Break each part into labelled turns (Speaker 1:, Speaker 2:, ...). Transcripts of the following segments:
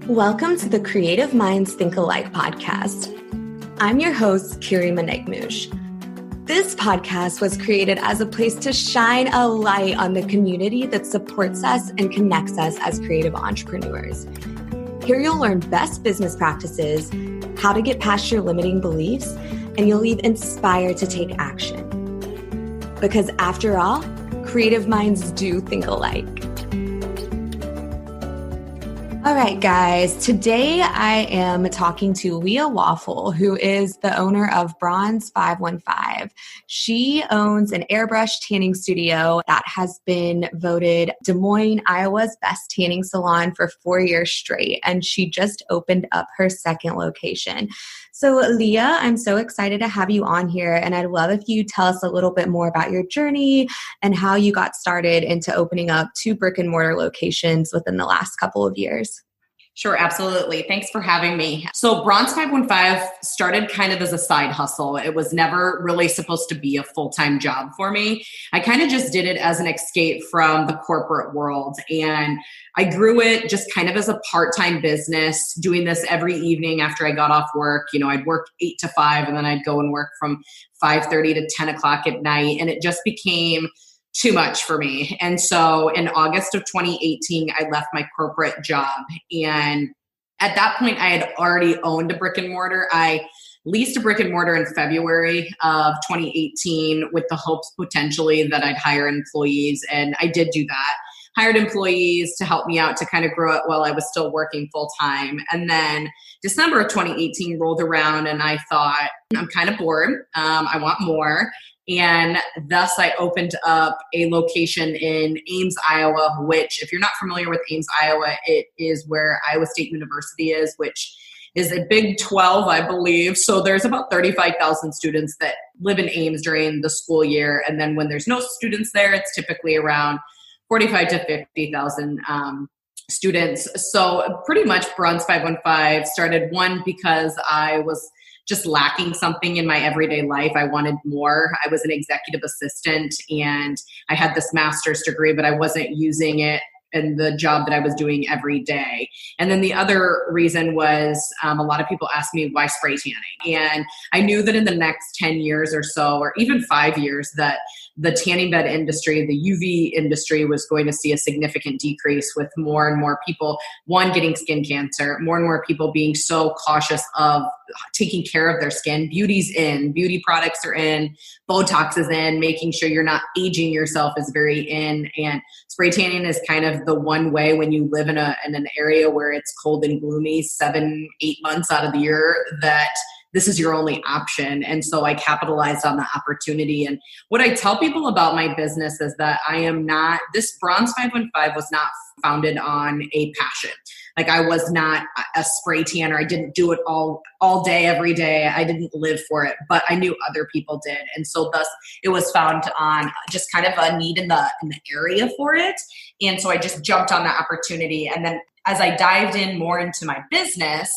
Speaker 1: Welcome to the Creative Minds Think Alike podcast. I'm your host, Kiri Manegmush. This podcast was created as a place to shine a light on the community that supports us and connects us as creative entrepreneurs. Here you'll learn best business practices, how to get past your limiting beliefs, and you'll leave inspired to take action. Because after all, creative minds do think alike. All right, guys, today I am talking to Leah Waffle, who is the owner of Bronze 515. She owns an airbrush tanning studio that has been voted Des Moines, Iowa's best tanning salon for 4 years straight, and she just opened up her second location. So Leah, I'm so excited to have you on here, and I'd love if you tell us a little bit more about your journey and how you got started into opening up 2 brick and mortar locations within the last couple of years.
Speaker 2: Sure, absolutely. Thanks for having me. So Bronze 515 started kind of as a side hustle. It was never really supposed to be a full-time job for me. I kind of just did it as an escape from the corporate world. And I grew it just kind of as a part-time business, doing this every evening after I got off work. You know, I'd work 8 to 5 and then I'd go and work from 5:30 to 10 o'clock at night. And it just became too much for me. And so in August of 2018, I left my corporate job. And at that point, I had already owned a brick and mortar. I leased a brick and mortar in February of 2018 with the hopes potentially that I'd hire employees. And I did do that. Hired employees to help me out to kind of grow it while I was still working full time. And then December of 2018 rolled around and I thought, I'm kind of bored. I want more. And thus I opened up a location in Ames, Iowa, which if you're not familiar with Ames, Iowa, it is where Iowa State University is, which is a Big 12, I believe. So there's about 35,000 students that live in Ames during the school year. And then when there's no students there, it's typically around 45 to 50,000 students. So pretty much Bronze 515 started, one, because I was just lacking something in my everyday life. I wanted more. I was an executive assistant and I had this master's degree, but I wasn't using it in the job that I was doing every day. And then the other reason was a lot of people ask me why spray tanning. And I knew that in the next 10 years or so, or even 5 years, that the tanning bed industry, the UV industry was going to see a significant decrease with more and more people, one, getting skin cancer, more and more people being so cautious of taking care of their skin. Beauty's in, beauty products are in, Botox is in, making sure you're not aging yourself is very in. And spray tanning is kind of the one way when you live in an area where it's cold and gloomy 7-8 months out of the year that this is your only option. And so I capitalized on the opportunity. And what I tell people about my business is that this Bronze 515 was not founded on a passion. Like I was not a spray tanner. I didn't do it all day, every day. I didn't live for it, but I knew other people did. And so thus it was found on just kind of a need in the area for it. And so I just jumped on the opportunity. And then as I dived in more into my business,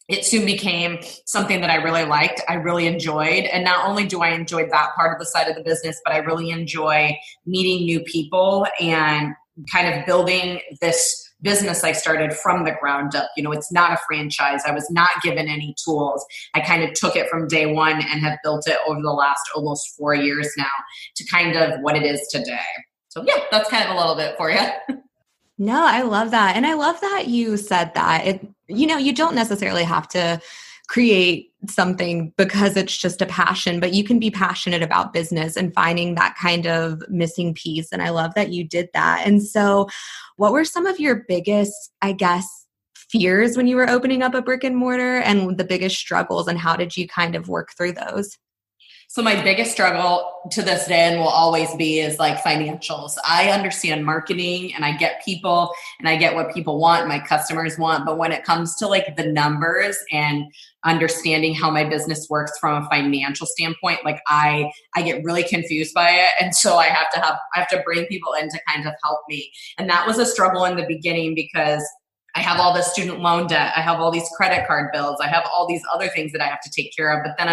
Speaker 2: it soon became something that I really liked, I really enjoyed. And not only do I enjoy that part of the side of the business, but I really enjoy meeting new people and kind of building this business I started from the ground up. You know, it's not a franchise. I was not given any tools. I kind of took it from day one and have built it over the last almost 4 years now to kind of what it is today. So yeah, that's kind of a little bit for you.
Speaker 1: No, I love that. And I love that you said that. You don't necessarily have to create something because it's just a passion, but you can be passionate about business and finding that kind of missing piece. And I love that you did that. And so what were some of your biggest, I guess, fears when you were opening up a brick and mortar and the biggest struggles, and how did you kind of work through those?
Speaker 2: So my biggest struggle to this day and will always be is like financials. I understand marketing and I get people and I get what people want, my customers want. But when it comes to like the numbers and understanding how my business works from a financial standpoint, like I get really confused by it. And so I have to bring people in to kind of help me. And that was a struggle in the beginning because I have all this student loan debt. I have all these credit card bills. I have all these other things that I have to take care of. But then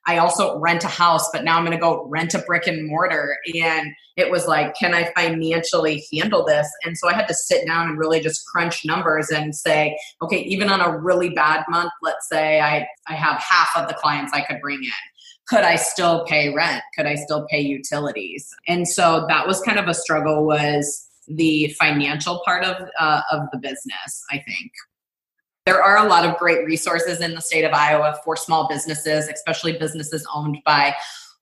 Speaker 2: I also rent a house, but now I'm going to go rent a brick and mortar. And it was like, can I financially handle this? And so I had to sit down and really just crunch numbers and say, okay, even on a really bad month, let's say I have half of the clients I could bring in. Could I still pay rent? Could I still pay utilities? And so that was kind of a struggle, was the financial part of the business, I think. There are a lot of great resources in the state of Iowa for small businesses, especially businesses owned by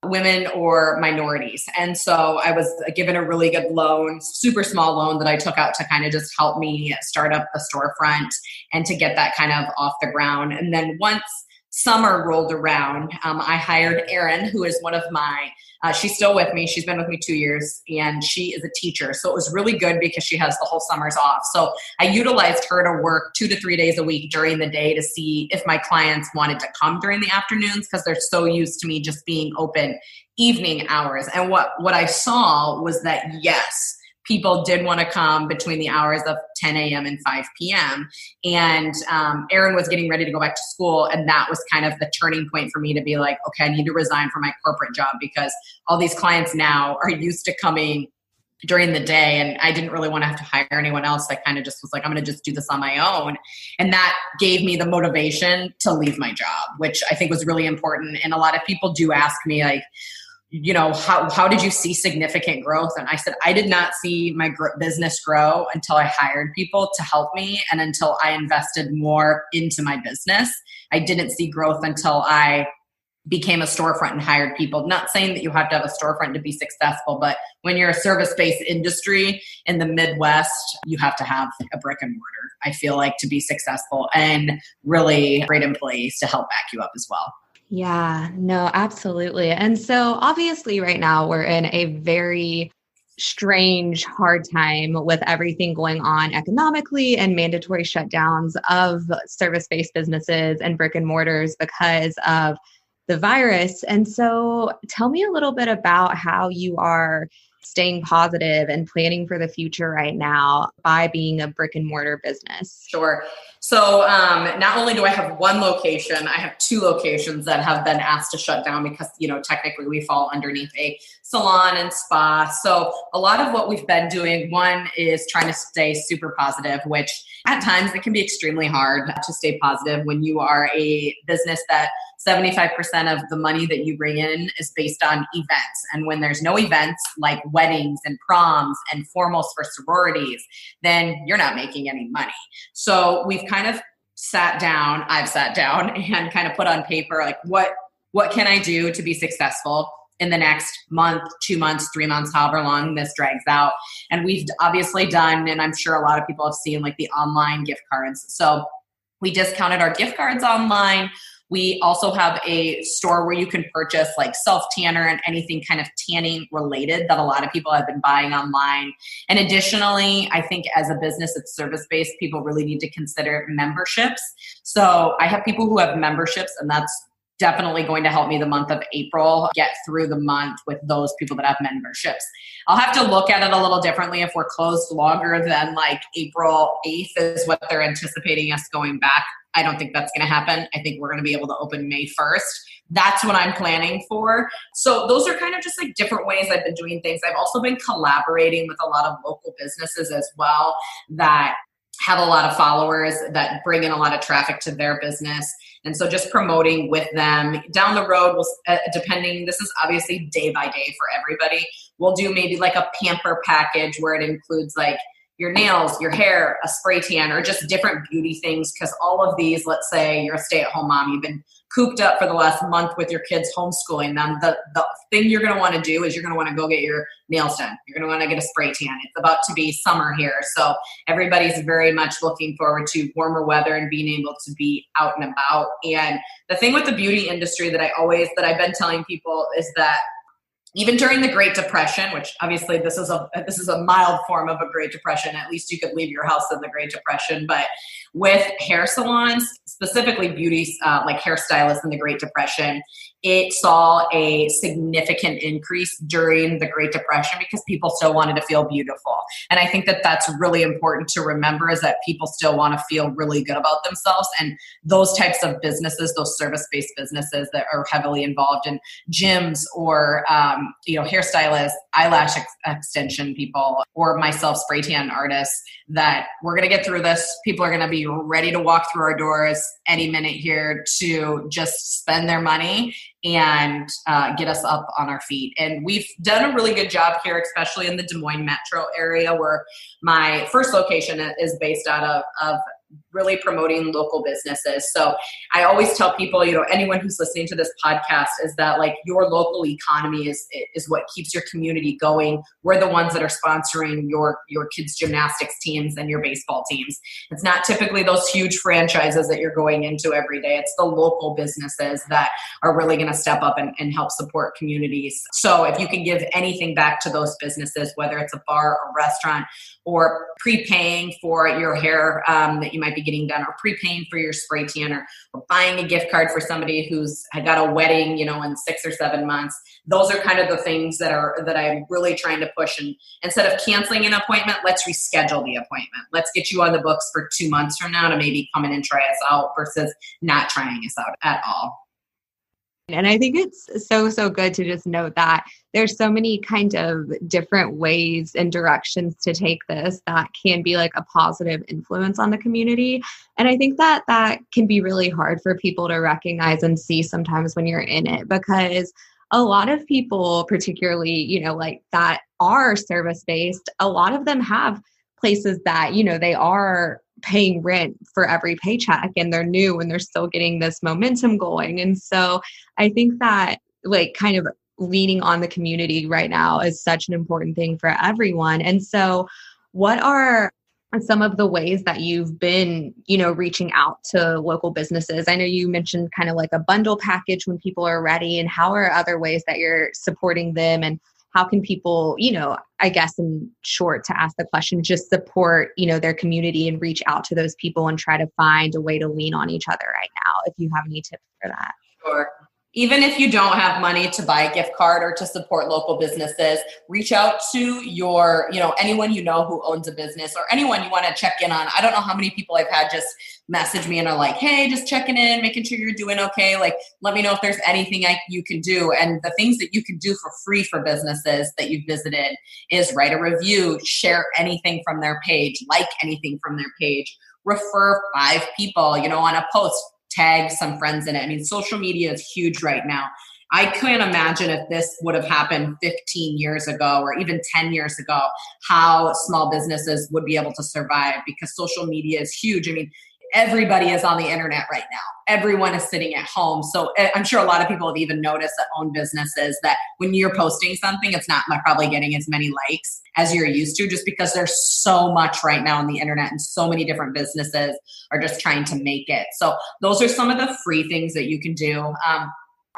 Speaker 2: women or minorities. And so I was given a really good loan, super small loan that I took out to kind of just help me start up the storefront and to get that kind of off the ground. And then once summer rolled around, I hired Erin, who is one of my, she's still with me. She's been with me 2 years, and she is a teacher. So it was really good because she has the whole summers off. So I utilized her to work 2 to 3 days a week during the day to see if my clients wanted to come during the afternoons, because they're so used to me just being open evening hours. And what I saw was that, yes, people did want to come between the hours of 10 a.m. and 5 p.m. And Erin was getting ready to go back to school. And that was kind of the turning point for me to be like, okay, I need to resign from my corporate job, because all these clients now are used to coming during the day. And I didn't really want to have to hire anyone else. I kind of just was like, I'm going to just do this on my own. And that gave me the motivation to leave my job, which I think was really important. And a lot of people do ask me, like, you know, how did you see significant growth? And I said, I did not see my business grow until I hired people to help me and until I invested more into my business. I didn't see growth until I became a storefront and hired people. Not saying that you have to have a storefront to be successful, but when you're a service-based industry in the Midwest, you have to have a brick and mortar, I feel like, to be successful, and really great employees to help back you up as well.
Speaker 1: Yeah, no, absolutely. And so obviously right now we're in a very strange, hard time with everything going on economically and mandatory shutdowns of service-based businesses and brick and mortars because of the virus. And so tell me a little bit about how you are staying positive and planning for the future right now by being a brick and mortar business.
Speaker 2: Sure. So not only do I have one location, I have 2 locations that have been asked to shut down because, you know, technically we fall underneath a salon and spa. So a lot of what we've been doing, one is trying to stay super positive, which at times it can be extremely hard to stay positive when you are a business that 75% of the money that you bring in is based on events. And when there's no events like weddings and proms and formals for sororities, then you're not making any money. So we've kind of I've sat down and kind of put on paper, like, what can I do to be successful in the next month, 2 months, 3 months, however long this drags out. And we've obviously done, and I'm sure a lot of people have seen, like, the online gift cards. So we discounted our gift cards online. We also have a store where you can purchase like self-tanner and anything kind of tanning related that a lot of people have been buying online. And additionally, I think as a business that's service-based, people really need to consider memberships. So I have people who have memberships, and that's definitely going to help me the month of April get through the month with those people that have memberships. I'll have to look at it a little differently if we're closed longer than like April 8th is what they're anticipating us going back. I don't think that's going to happen. I think we're going to be able to open May 1st. That's what I'm planning for. So those are kind of just like different ways I've been doing things. I've also been collaborating with a lot of local businesses as well that have a lot of followers that bring in a lot of traffic to their business. And so just promoting with them down the road, depending, this is obviously day by day for everybody. We'll do maybe like a pamper package where it includes like your nails, your hair, a spray tan, or just different beauty things. Because all of these, let's say you're a stay-at-home mom, you've been cooped up for the last month with your kids homeschooling them. The thing you're going to want to do is you're going to want to go get your nails done. You're going to want to get a spray tan. It's about to be summer here. So everybody's very much looking forward to warmer weather and being able to be out and about. And the thing with the beauty industry that I've been telling people is that even during the Great Depression, which obviously this is a mild form of a Great Depression. At least you could leave your house in the Great Depression. But with hair salons, specifically beauty, like hairstylists in the Great Depression, it saw a significant increase during the Great Depression because people still wanted to feel beautiful. And I think that that's really important to remember, is that people still want to feel really good about themselves. And those types of businesses, those service-based businesses that are heavily involved in gyms or, hairstylists, eyelash extension people, or myself, spray tan artists, that we're going to get through this. People are going to be ready to walk through our doors any minute here to just spend their money and get us up on our feet. And we've done a really good job here, especially in the Des Moines metro area, where my first location is based out of really promoting local businesses. So I always tell people, anyone who's listening to this podcast, is that like your local economy is what keeps your community going. We're the ones that are sponsoring your kids' gymnastics teams and your baseball teams. It's not typically those huge franchises that you're going into every day. It's the local businesses that are really going to step up and help support communities. So if you can give anything back to those businesses, whether it's a bar or restaurant, or prepaying for your hair that you might be getting done, or prepaying for your spray tan, or buying a gift card for somebody who's got a wedding, in 6 or 7 months. Those are kind of the things that I'm really trying to push. And instead of canceling an appointment, let's reschedule the appointment. Let's get you on the books for 2 months from now to maybe come in and try us out, versus not trying us out at all.
Speaker 1: And I think it's so good to just note that there's so many kind of different ways and directions to take this that can be like a positive influence on the community. And I think that can be really hard for people to recognize and see sometimes when you're in it, because a lot of people, particularly, like that are service-based, a lot of them have places that, they are paying rent for every paycheck, and they're new and they're still getting this momentum going. And so I think that like kind of leaning on the community right now is such an important thing for everyone. And so what are some of the ways that you've been, reaching out to local businesses? I know you mentioned kind of like a bundle package when people are ready, and how are other ways that you're supporting them, and how can people, I guess in short, to ask the question, just support, their community and reach out to those people and try to find a way to lean on each other right now, if you have any tips for that?
Speaker 2: Sure. Even if you don't have money to buy a gift card or to support local businesses, reach out to your, anyone who owns a business, or anyone you want to check in on. I don't know how many people I've had just message me and are like, hey, just checking in, making sure you're doing okay. Like, let me know if there's anything you can do. And the things that you can do for free for businesses that you've visited is write a review, share anything from their page, like anything from their page, refer 5 people, on a post, tag some friends in it. I mean, social media is huge right now. I can't imagine if this would have happened 15 years ago or even 10 years ago, how small businesses would be able to survive, because social media is huge. I mean, everybody is on the internet right now. Everyone is sitting at home. So I'm sure a lot of people have even noticed that own businesses that when you're posting something, it's not probably getting as many likes as you're used to, just because there's so much right now on the internet and so many different businesses are just trying to make it. So those are some of the free things that you can do.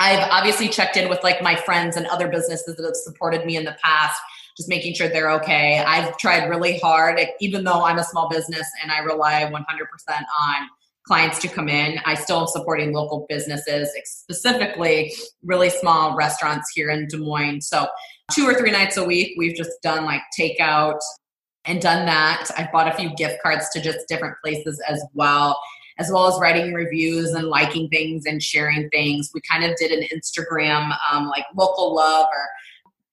Speaker 2: I've obviously checked in with like my friends and other businesses that have supported me in the past, just making sure they're okay. I've tried really hard, even though I'm a small business and I rely 100% on clients to come in, I still am supporting local businesses, specifically really small restaurants here in Des Moines. So 2 or 3 nights a week, we've just done like takeout and done that. I've bought a few gift cards to just different places as well as writing reviews and liking things and sharing things. We kind of did an Instagram like local love, or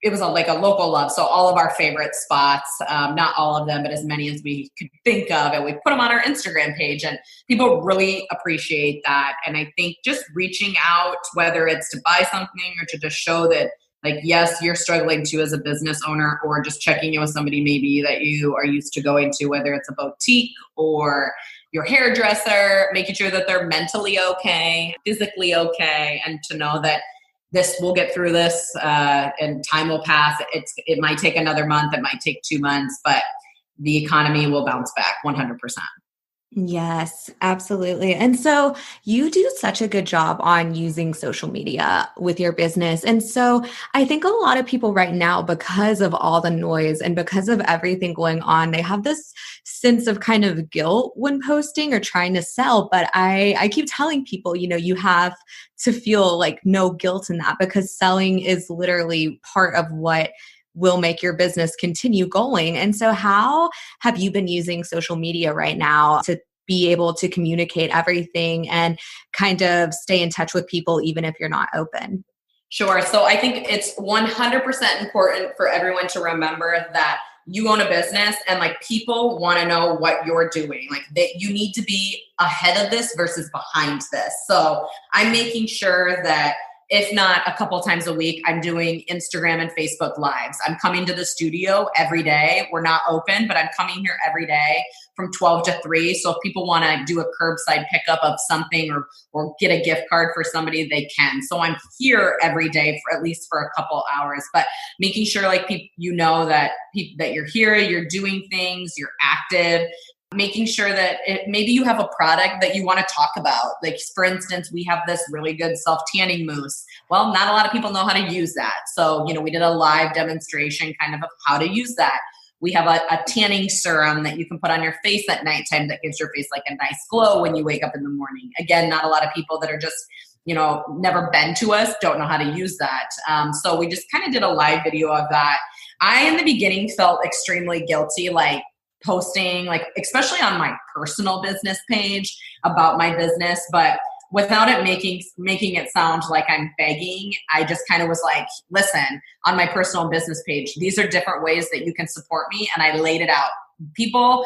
Speaker 2: it was like a local love. So all of our favorite spots, not all of them, but as many as we could think of. And we put them on our Instagram page, and people really appreciate that. And I think just reaching out, whether it's to buy something or to just show that, like, yes, you're struggling too as a business owner, or just checking in with somebody maybe that you are used to going to, whether it's a boutique or your hairdresser, making sure that they're mentally okay, physically okay, and to know that we'll get through this and time will pass. It might take another month. It might take 2 months, but the economy will bounce back 100%.
Speaker 1: Yes, absolutely. And so you do such a good job on using social media with your business. And so I think a lot of people right now, because of all the noise and because of everything going on, they have this sense of kind of guilt when posting or trying to sell. But I keep telling people, you have to feel like no guilt in that because selling is literally part of what will make your business continue going. And so how have you been using social media right now to be able to communicate everything and kind of stay in touch with people even if you're not open?
Speaker 2: Sure. So I think it's 100% important for everyone to remember that you own a business and like people want to know what you're doing. Like that you need to be ahead of this versus behind this. So I'm making sure that if not a couple times a week, I'm doing Instagram and Facebook lives. I'm coming to the studio every day. We're not open, but I'm coming here every day from 12 to 3. So if people want to do a curbside pickup of something or get a gift card for somebody, they can. So I'm here every day for at least for a couple hours, but making sure like that you're here, you're doing things, you're active, making sure that maybe you have a product that you want to talk about. Like for instance, we have this really good self-tanning mousse. Well, not a lot of people know how to use that. So, we did a live demonstration kind of how to use that. We have a tanning serum that you can put on your face at nighttime that gives your face like a nice glow when you wake up in the morning. Again, not a lot of people that are just, never been to us don't know how to use that. So we just kind of did a live video of that. I, in the beginning, felt extremely guilty, like posting, like especially on my personal business page about my business, but without it making it sound like I'm begging, I just kind of was like, listen, on my personal business page, these are different ways that you can support me. And I laid it out. People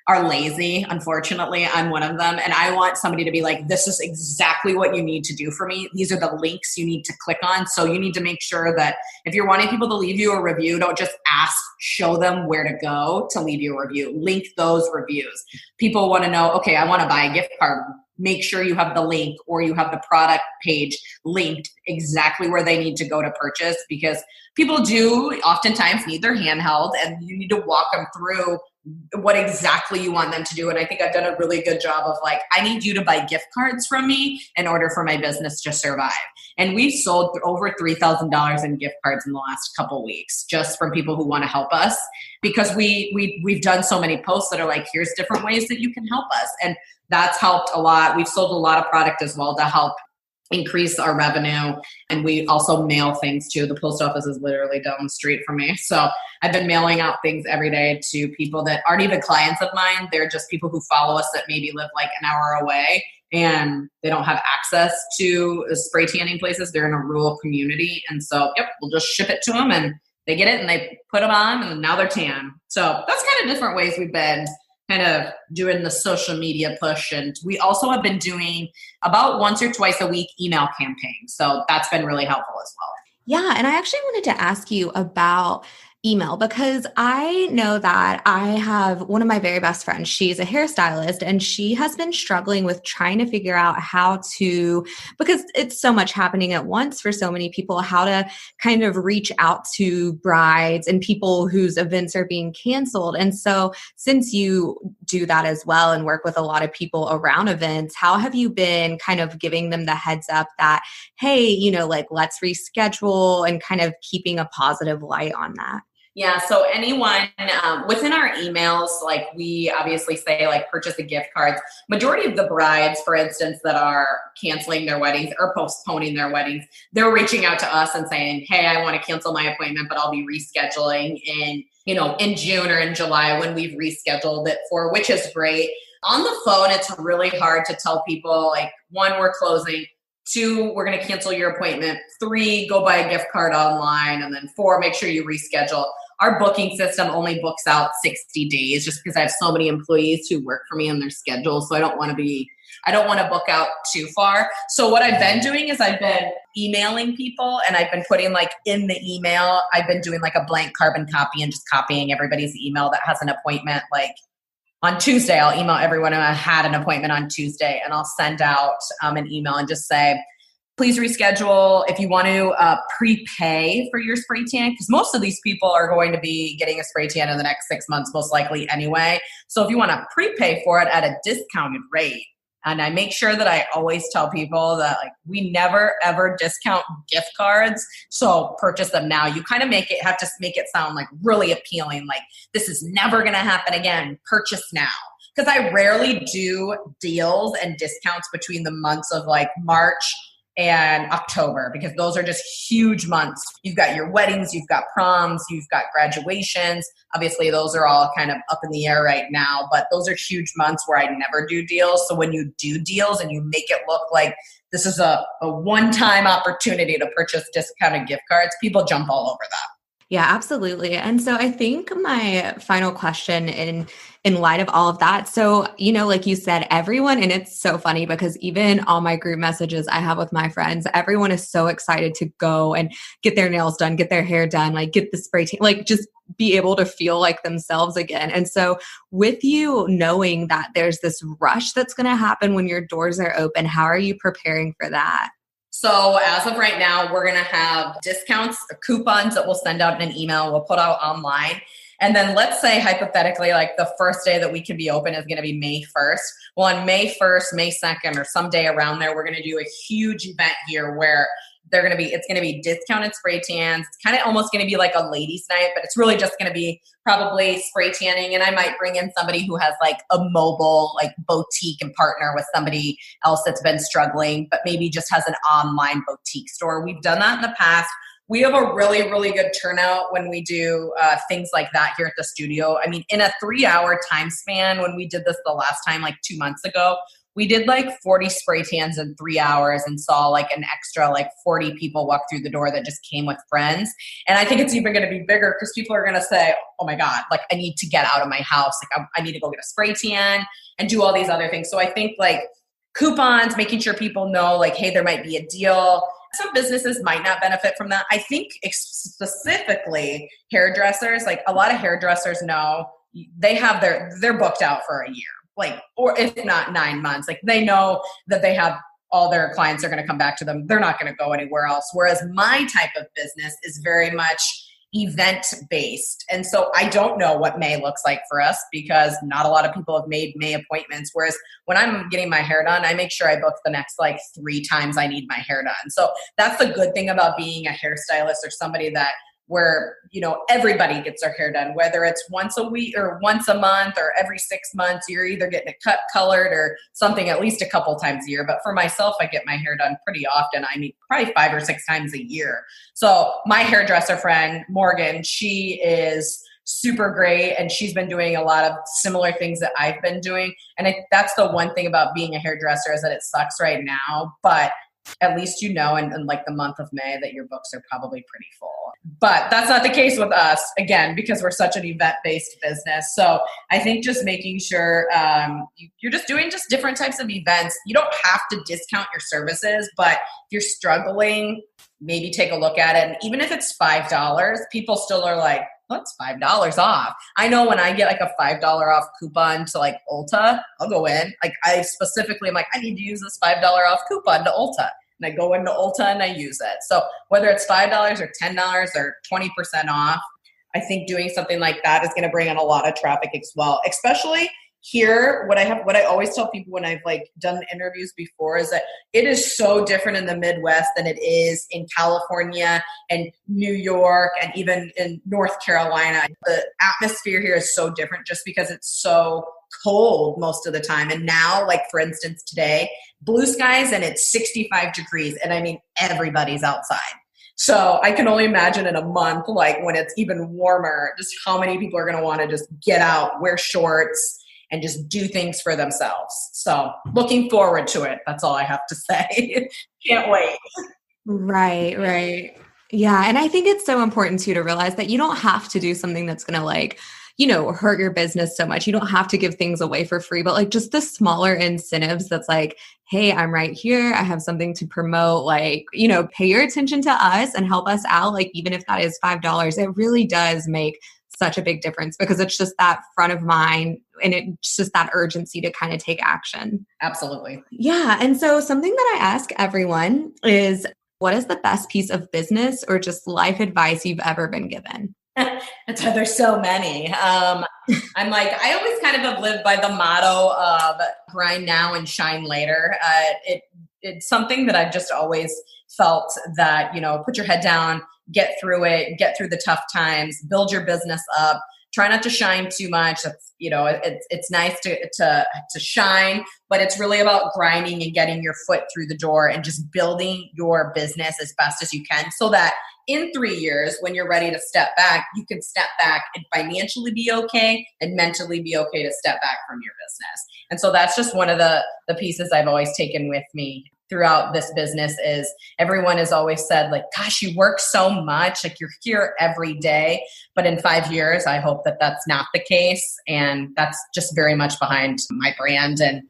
Speaker 2: are lazy. Unfortunately, I'm one of them. And I want somebody to be like, this is exactly what you need to do for me. These are the links you need to click on. So you need to make sure that if you're wanting people to leave you a review, don't just ask, show them where to go to leave you a review. Link those reviews. People want to know, okay, I want to buy a gift card. Make sure you have the link or you have the product page linked exactly where they need to go to purchase, because people do oftentimes need their hand held and you need to walk them through what exactly you want them to do. And I think I've done a really good job of like, I need you to buy gift cards from me in order for my business to survive. And we've sold over $3,000 in gift cards in the last couple weeks, just from people who want to help us, because we've done so many posts that are like, here's different ways that you can help us. And that's helped a lot. We've sold a lot of product as well to help increase our revenue. And we also mail things too. The post office is literally down the street from me. So I've been mailing out things every day to people that aren't even clients of mine. They're just people who follow us that maybe live like an hour away and they don't have access to spray tanning places. They're in a rural community. And so, we'll just ship it to them and they get it and they put them on and now they're tan. So that's kind of different ways we've been kind of doing the social media push. And we also have been doing about once or twice a week email campaigns. So that's been really helpful as well.
Speaker 1: Yeah. And I actually wanted to ask you about email because I know that I have one of my very best friends. She's a hairstylist and she has been struggling with trying to figure out how to, because it's so much happening at once for so many people, how to kind of reach out to brides and people whose events are being canceled. And so since you do that as well and work with a lot of people around events, how have you been kind of giving them the heads up that, hey, like let's reschedule and kind of keeping a positive light on that?
Speaker 2: Yeah. So anyone within our emails, like we obviously say like purchase the gift cards. Majority of the brides, for instance, that are canceling their weddings or postponing their weddings, they're reaching out to us and saying, hey, I want to cancel my appointment, but I'll be rescheduling in June or in July when we've rescheduled it for, which is great. On the phone, it's really hard to tell people like, one, we're closing. 2, we're going to cancel your appointment. 3, go buy a gift card online. And then 4, make sure you reschedule. Our booking system only books out 60 days just because I have so many employees who work for me on their schedule. So I don't want to book out too far. So what I've been doing is I've been emailing people and I've been putting like in the email, I've been doing like a blank carbon copy and just copying everybody's email that has an appointment. Like on Tuesday, I'll email everyone who had an appointment on Tuesday and I'll send out an email and just say, please reschedule. If you want to prepay for your spray tan, because most of these people are going to be getting a spray tan in the next 6 months, most likely anyway. So if you want to prepay for it at a discounted rate, and I make sure that I always tell people that like we never ever discount gift cards. So purchase them now. You kind of have to make it sound like really appealing. Like this is never going to happen again. Purchase now. Because I rarely do deals and discounts between the months of like March and October, because those are just huge months. You've got your weddings, you've got proms, you've got graduations. Obviously, those are all kind of up in the air right now, but those are huge months where I never do deals. So when you do deals and you make it look like this is a one-time opportunity to purchase discounted gift cards, people jump all over that.
Speaker 1: Yeah, absolutely. And so I think my final question in light of all of that. So, like you said, everyone, and it's so funny because even all my group messages I have with my friends, everyone is so excited to go and get their nails done, get their hair done, like get the spray tan, like just be able to feel like themselves again. And so with you knowing that there's this rush that's going to happen when your doors are open, how are you preparing for that?
Speaker 2: So as of right now, we're going to have discounts, coupons that we'll send out in an email, we'll put out online. And then let's say hypothetically, like the first day that we can be open is going to be May 1st. Well, on May 1st, May 2nd, or someday around there, we're going to do a huge event here where it's going to be discounted spray tans. It's kind of almost going to be like a ladies' night, but it's really just going to be probably spray tanning. And I might bring in somebody who has like a mobile, like boutique and partner with somebody else that's been struggling, but maybe just has an online boutique store. We've done that in the past. We have a really, really good turnout when we do things like that here at the studio. I mean, in a 3-hour time span, when we did this the last time, like 2 months ago, we did like 40 spray tans in 3 hours and saw like an extra like 40 people walk through the door that just came with friends. And I think it's even going to be bigger because people are going to say, oh my God, like I need to get out of my house. Like I need to go get a spray tan and do all these other things. So I think like coupons, making sure people know like, hey, there might be a deal. Some businesses might not benefit from that. I think specifically hairdressers, like a lot of hairdressers know they have they're booked out for a year. Like, or if not 9 months, like they know that they have all their clients are going to come back to them. They're not going to go anywhere else. Whereas my type of business is very much event based. And so I don't know what May looks like for us because not a lot of people have made May appointments. Whereas when I'm getting my hair done, I make sure I book the next like 3 times I need my hair done. So that's the good thing about being a hairstylist or somebody that where, everybody gets their hair done, whether it's once a week or once a month or every 6 months, you're either getting it cut, colored or something at least a couple times a year. But for myself, I get my hair done pretty often. I mean, probably 5 or 6 times a year. So my hairdresser friend, Morgan, she is super great. And she's been doing a lot of similar things that I've been doing. And that's the one thing about being a hairdresser is that it sucks right now, but at least in like the month of May that your books are probably pretty full. But that's not the case with us, again, because we're such an event-based business. So I think just making sure you're just doing just different types of events. You don't have to discount your services, but if you're struggling, maybe take a look at it. And even if it's $5, people still are like, what's $5 off? I know when I get like a $5 off coupon to like Ulta, I'll go in. Like I specifically am like, I need to use this $5 off coupon to Ulta. And I go into Ulta and I use it. So whether it's $5 or $10 or 20% off, I think doing something like that is going to bring in a lot of traffic as well. Especially here, what I always tell people when I've like done interviews before is that it is so different in the Midwest than it is in California and New York and even in North Carolina. The atmosphere here is so different just because it's so cold most of the time. And now, like for instance, today, blue skies and it's 65 degrees. And I mean, everybody's outside. So I can only imagine in a month, like when it's even warmer, just how many people are going to want to just get out, wear shorts, and just do things for themselves. So looking forward to it. That's all I have to say. Can't wait.
Speaker 1: Right. Yeah. And I think it's so important too to realize that you don't have to do something that's going to like, hurt your business so much. You don't have to give things away for free, but like just the smaller incentives that's like, hey, I'm right here. I have something to promote, like, pay your attention to us and help us out. Like, even if that is $5, it really does make such a big difference because it's just that front of mind and it's just that urgency to kind of take action.
Speaker 2: Absolutely.
Speaker 1: Yeah. And so something that I ask everyone is, what is the best piece of business or just life advice you've ever been given?
Speaker 2: There's so many. I'm like, I always kind of have lived by the motto of grind now and shine later. It's something that I've just always felt that, put your head down, get through it, get through the tough times, build your business up. Try not to shine too much. It's nice to shine, but it's really about grinding and getting your foot through the door and just building your business as best as you can so that in 3 years, when you're ready to step back, you can step back and financially be okay and mentally be okay to step back from your business. And so that's just one of the pieces I've always taken with me throughout this business is everyone has always said like, gosh, you work so much, like you're here every day. But in 5 years, I hope that that's not the case. And that's just very much behind my brand and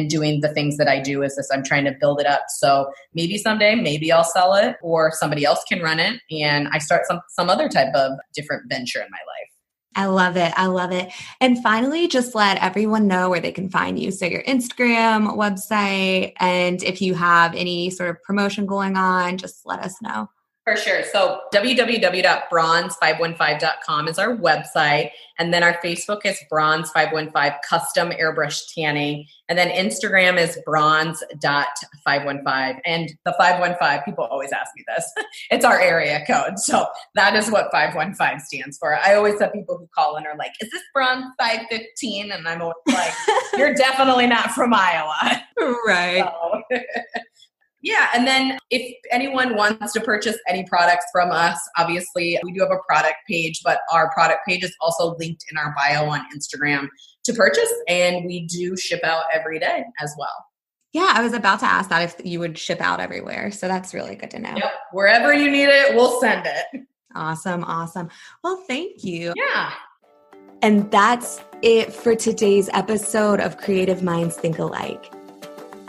Speaker 2: doing the things that I do is this, I'm trying to build it up. So maybe someday, maybe I'll sell it or somebody else can run it. And I start some other type of different venture in my life.
Speaker 1: I love it. I love it. And finally, just let everyone know where they can find you. So your Instagram, website, and if you have any sort of promotion going on, just let us know.
Speaker 2: For sure. So www.bronze515.com is our website. And then our Facebook is Bronze515 Custom Airbrush Tanning. And then Instagram is bronze.515. And the 515, people always ask me this. It's our area code. So that is what 515 stands for. I always have people who call in are like, is this Bronze 515? And I'm always like, you're definitely not from Iowa.
Speaker 1: Right.
Speaker 2: So, yeah. And then if anyone wants to purchase any products from us, obviously we do have a product page, but our product page is also linked in our bio on Instagram to purchase. And we do ship out every day as well.
Speaker 1: Yeah, I was about to ask that if you would ship out everywhere. So that's really good to know.
Speaker 2: Yep. Wherever you need it, we'll send it.
Speaker 1: Awesome. Awesome. Well, thank you.
Speaker 2: Yeah.
Speaker 1: And that's it for today's episode of Creative Minds Think Alike.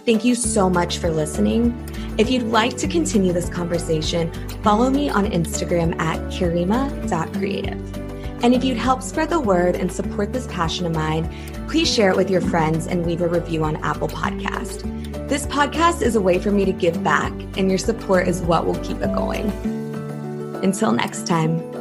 Speaker 1: Thank you so much for listening. If you'd like to continue this conversation, follow me on Instagram at karima.creative. And if you'd help spread the word and support this passion of mine, please share it with your friends and leave a review on Apple Podcast. This podcast is a way for me to give back, and your support is what will keep it going. Until next time.